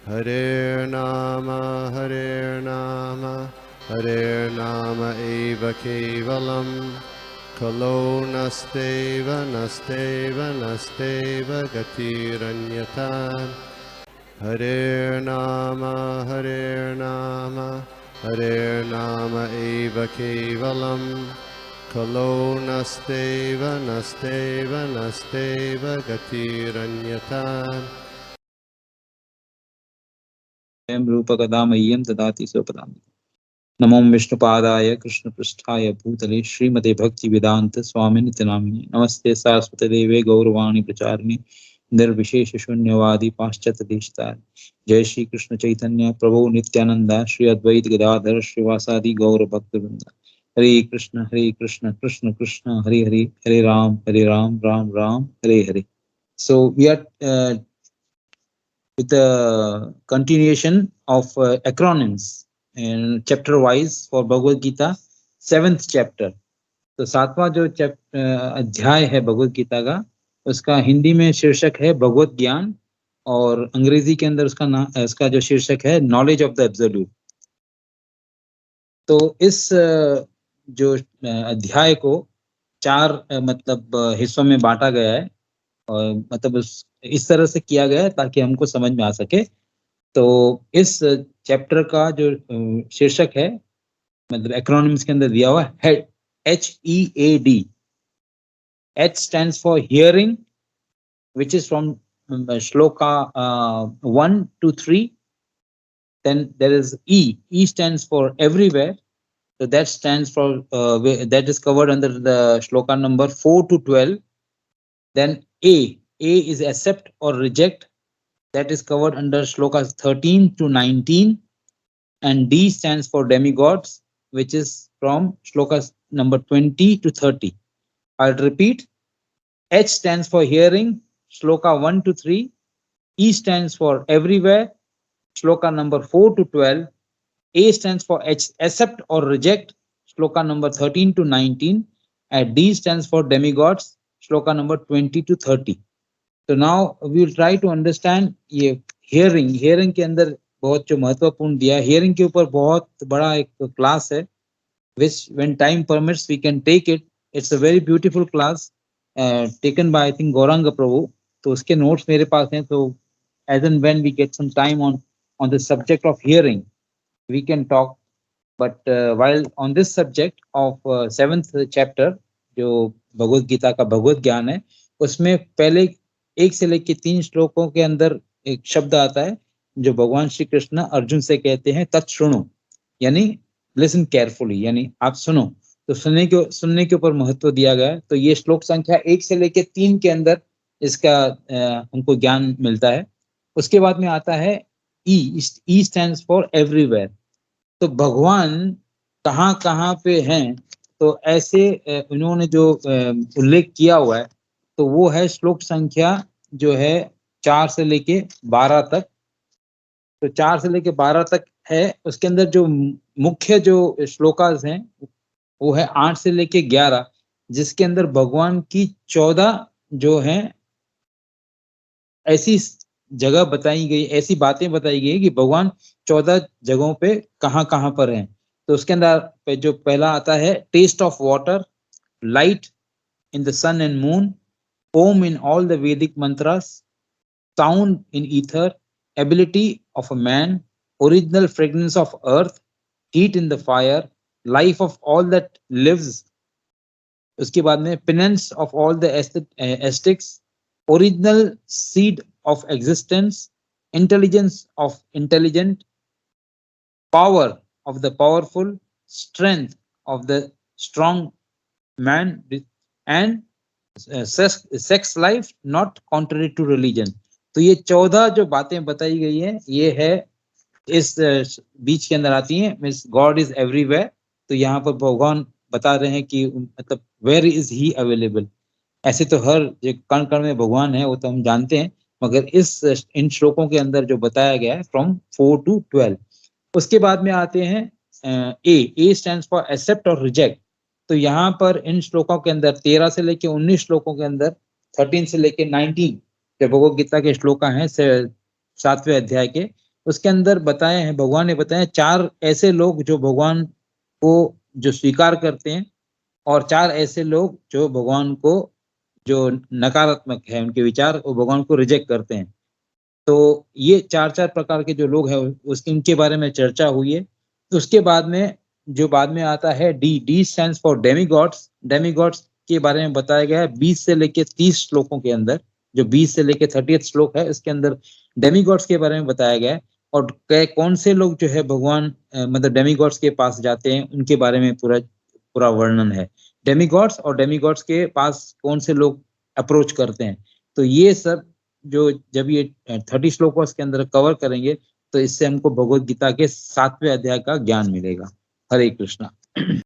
Hare Nama Hare Nama eva kevalam Kalo nasteva nasteva nasteva gatiranyata Hare Nama Hare Nama eva kevalam Kalo nasteva nasteva nasteva gatiranyata रूपकदामह्यं ददाति स्वपदां नमो विष्णुपादाय कृष्णपृष्ठाय भूतले श्रीमते भक्तिवेदांत स्वामिनिति नामिने नमस्ते सारस्वती देवे गौरवाणी प्रचारिणे निर्विशेष शून्यवादी पाश्चात्य देशतारिणे जय श्री कृष्ण चैतन्य प्रभु नित्यानंदा श्री अद्वैत गदाधर श्रीवासादि गौर भक्तवृंद हरे Krishna Krishna Krishna Hare Hare Hare Ram Ram Ram Hare Hare. So we are with the continuation of acronyms and chapter wise for Bhagavad Gita 7th chapter. तो 7वां जो अध्याय है भगवद गीता का उसका हिंदी में शीर्षक है भगवत ज्ञान और अंग्रेजी के अंदर उसका जो शीर्षक है नॉलेज ऑफ द एब्सोल्यूट. तो इस जो अध्याय को 4 मतलब हिस्सों में बांटा गया है और मतलब इस तरह से किया गया है ताकि हमको समझ में आ सके. तो इस चैप्टर का जो शीर्षक है मतलब एक्रोनिम्स के अंदर दिया हुआ है HEAD. H stands for hearing, which is from shloka 1 to 3. Then there is E. E stands for everywhere. So that stands for that is covered under the shloka number 4 to 12. Then A. A is accept or reject. That is covered under shlokas 13 to 19. And D stands for demigods, which is from shlokas number 20 to 30. I'll repeat. H stands for hearing, shloka 1 to 3. E stands for everywhere, shloka number 4 to 12. A stands for accept or reject, shloka number 13 to 19. And D stands for demigods, shloka number 20 to 30. So now we will try to understand ये hearing के अंदर बहुत जो महत्वपूर्ण दिया. hearing के ऊपर बहुत बड़ा एक क्लास है which when time permits we can take it. It's a very beautiful class taken by I think Gauranga Prabhu. तो उसके notes मेरे पास हैं. तो as and when we get some time on the subject of hearing we can talk. But while on this subject of 7th chapter जो भगवद गीता का भगवत ज्ञान है उसमें पहले 1 से लेकर 3 श्लोकों के अंदर एक शब्द आता है जो भगवान श्री कृष्ण अर्जुन से कहते हैं तत्शृणु, यानी लिसन केयरफुली, यानी आप सुनो. तो सुनने के ऊपर महत्व दिया गया है. तो ये श्लोक संख्या 1 से लेकर 3 के अंदर इसका हमको ज्ञान मिलता है. उसके बाद में आता है ई स्टैंड्स फॉर एवरीवेयर. तो भगवान कहाँ पे हैं तो ऐसे उन्होंने जो उल्लेख किया हुआ है तो वो है श्लोक संख्या जो है 4 से लेके 12 तक. तो 4 से लेके 12 तक है. उसके अंदर जो मुख्य जो श्लोकास हैं वो है 8 से लेके 11 जिसके अंदर भगवान की 14 जो हैं ऐसी जगह बताई गई, ऐसी बातें बताई गई कि भगवान 14 जगहों पे कहाँ पर हैं. तो उसके अंदर जो पहला आता है taste of water, light in the sun and moon, Om in all the Vedic mantras, sound in ether, ability of a man, original fragrance of earth, heat in the fire, life of all that lives. उसके बाद में penance of all the ascetics, original seed of existence, intelligence of intelligent, power of the powerful, strength of the strong man, and sex life not contrary to religion. तो ये 14 जो बातें बताई गई हैं ये है इस बीच के अंदर आती हैं. Means God is everywhere. तो यहाँ पर भगवान बता रहे हैं कि मतलब वेयर इज ही अवेलेबल. ऐसे तो हर कण कण में भगवान है वो तो हम जानते हैं, मगर इन श्लोकों के अंदर जो बताया गया है फ्रॉम 4 to 12. उसके बाद में आते हैं ए स्टैंड्स फॉर एक्सेप्ट और रिजेक्ट. तो यहाँ पर इन श्लोकों के अंदर 13 से लेके 19 श्लोकों के अंदर 13 से लेके 19 जो भगवद गीता के श्लोक हैं 7वें अध्याय के, उसके अंदर बताए हैं, भगवान ने बताया 4 ऐसे लोग जो भगवान को जो स्वीकार करते हैं और 4 ऐसे लोग जो भगवान को जो नकारात्मक है उनके विचार, वो भगवान को रिजेक्ट करते हैं। तो ये 4-4 प्रकार के जो लोग हैं उसके इनके बारे में चर्चा हुई है। तो उसके बाद में जो बाद में आता है D stands for demigods. Demigods के बारे में बताया गया है 20 से लेके 30 श्लोकों के अंदर, जो 20 से लेके 30th श्लोक है इसके अंदर डेमीगॉड्स के बारे में बताया गया है और कौन से लोग जो है भगवान मतलब डेमीगॉड्स के पास जाते हैं उनके बारे में पूरा वर्णन है। डेमीगॉड्स और डेमीगॉड्स के पास कौन से लोग अप्रोच करते हैं। तो ये सब जो जब ये 30 श्लोक के अंदर कवर करेंगे तो इससे हमको भगवत गीता के 7वें अध्याय का ज्ञान मिलेगा। हरे कृष्णा।